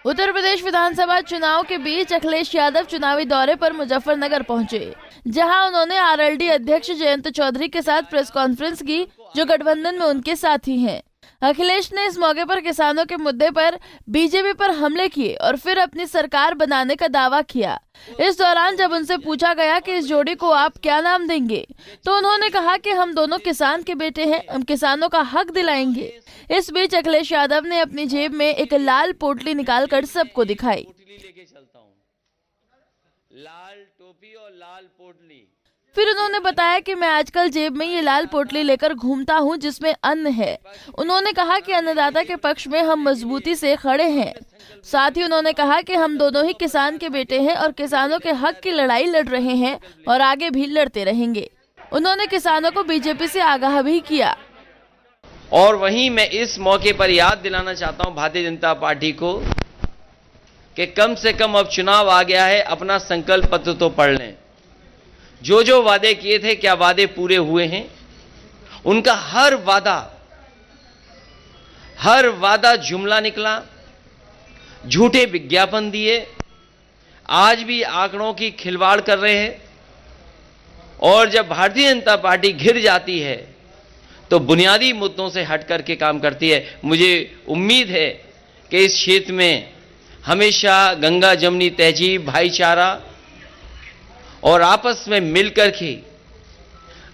उत्तर प्रदेश विधानसभा चुनाव के बीच अखिलेश यादव चुनावी दौरे पर मुजफ्फरनगर पहुंचे, जहां उन्होंने आरएलडी अध्यक्ष जयंत चौधरी के साथ प्रेस कॉन्फ्रेंस की, जो गठबंधन में उनके साथी हैं। अखिलेश ने इस मौके पर किसानों के मुद्दे पर बीजेपी पर हमले किए और फिर अपनी सरकार बनाने का दावा किया। इस दौरान जब उनसे पूछा गया कि इस जोड़ी को आप क्या नाम देंगे, तो उन्होंने कहा कि हम दोनों किसान के बेटे हैं, हम किसानों का हक दिलाएंगे। इस बीच अखिलेश यादव ने अपनी जेब में एक लाल पोटली निकालकर सबको दिखाई। लाल टोपी और लाल पोटली। फिर उन्होंने बताया कि मैं आजकल जेब में ये लाल पोटली लेकर घूमता हूं, जिसमें अन्न है। उन्होंने कहा कि अन्नदाता के पक्ष में हम मजबूती से खड़े हैं। साथ ही उन्होंने कहा कि हम दोनों ही किसान के बेटे हैं और किसानों के हक की लड़ाई लड़ रहे हैं और आगे भी लड़ते रहेंगे। उन्होंने किसानों को बीजेपी से आगाह भी किया। और वहीं मैं इस मौके पर याद दिलाना चाहता हूं भारतीय जनता पार्टी को कि कम से कम अब चुनाव आ गया है, अपना संकल्प पत्र तो पढ़ लें। जो जो वादे किए थे, क्या वादे पूरे हुए हैं? उनका हर वादा जुमला निकला, झूठे विज्ञापन दिए, आज भी आंकड़ों की खिलवाड़ कर रहे हैं। और जब भारतीय जनता पार्टी घिर जाती है तो बुनियादी मुद्दों से हट करके काम करती है। मुझे उम्मीद है कि इस क्षेत्र में हमेशा गंगा जमुनी तहजीब, भाईचारा और आपस में मिलकर के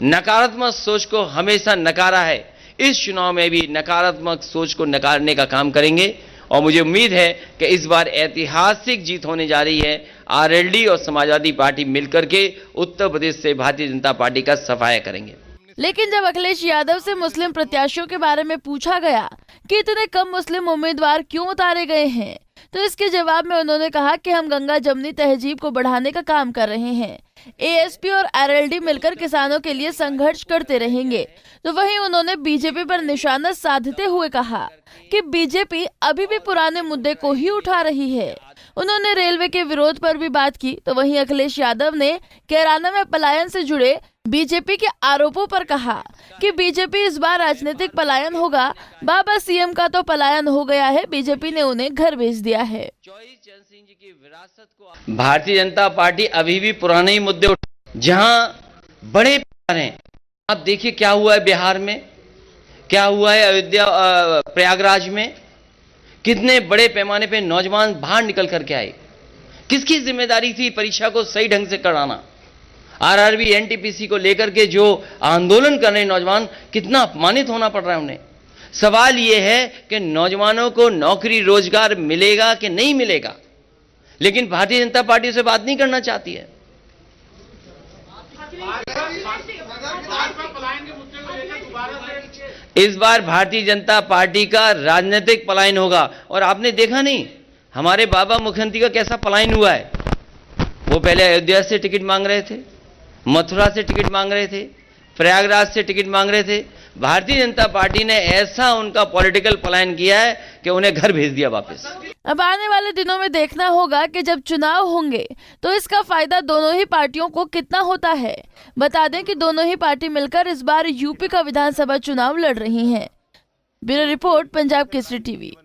नकारात्मक सोच को हमेशा नकारा है। इस चुनाव में भी नकारात्मक सोच को नकारने का काम करेंगे और मुझे उम्मीद है कि इस बार ऐतिहासिक जीत होने जा रही है। आरएलडी और समाजवादी पार्टी मिलकर के उत्तर प्रदेश से भारतीय जनता पार्टी का सफाया करेंगे। लेकिन जब अखिलेश यादव से मुस्लिम प्रत्याशियों के बारे में पूछा गया कि इतने कम मुस्लिम उम्मीदवार क्यों उतारे गए हैं, तो इसके जवाब में उन्होंने कहा कि हम गंगा जमुनी तहजीब को बढ़ाने का काम कर रहे हैं। एएसपी और आरएलडी मिलकर किसानों के लिए संघर्ष करते रहेंगे। तो वहीं उन्होंने बीजेपी पर निशाना साधते हुए कहा कि बीजेपी अभी भी पुराने मुद्दे को ही उठा रही है। उन्होंने रेलवे के विरोध पर भी बात की। तो वहीं अखिलेश यादव ने कैराना में पलायन से जुड़े बीजेपी के आरोपों पर कहा कि बीजेपी इस बार राजनीतिक पलायन होगा। बाबा सीएम का तो पलायन हो गया है, बीजेपी ने उन्हें घर भेज दिया है। भारतीय जनता पार्टी अभी भी पुराने ही मुद्दे जहां बड़े हैं। आप देखिए क्या हुआ है बिहार में, क्या हुआ है अयोध्या प्रयागराज में, कितने बड़े पैमाने पे नौजवान बाहर निकल करके आए। किसकी जिम्मेदारी थी परीक्षा को सही ढंग से कराना? आरआरबी एनटीपीसी को लेकर के जो आंदोलन कर रहे नौजवान, कितना अपमानित होना पड़ रहा है उन्हें। सवाल यह है कि नौजवानों को नौकरी रोजगार मिलेगा कि नहीं मिलेगा, लेकिन भारतीय जनता पार्टी से बात नहीं करना चाहती है। इस बार भारतीय जनता पार्टी का राजनीतिक पलायन होगा। और आपने देखा नहीं हमारे बाबा मुख्यमंत्री का कैसा पलायन हुआ है। वो पहले अयोध्या से टिकट मांग रहे थे, मथुरा से टिकट मांग रहे थे, प्रयागराज से टिकट मांग रहे थे। भारतीय जनता पार्टी ने ऐसा उनका पॉलिटिकल पलायन किया है कि उन्हें घर भेज दिया वापस। अब आने वाले दिनों में देखना होगा कि जब चुनाव होंगे तो इसका फायदा दोनों ही पार्टियों को कितना होता है। बता दें कि दोनों ही पार्टी मिलकर इस बार यूपी का विधानसभा चुनाव लड़ रही हैं। Bureau report, Punjab Kesari TV.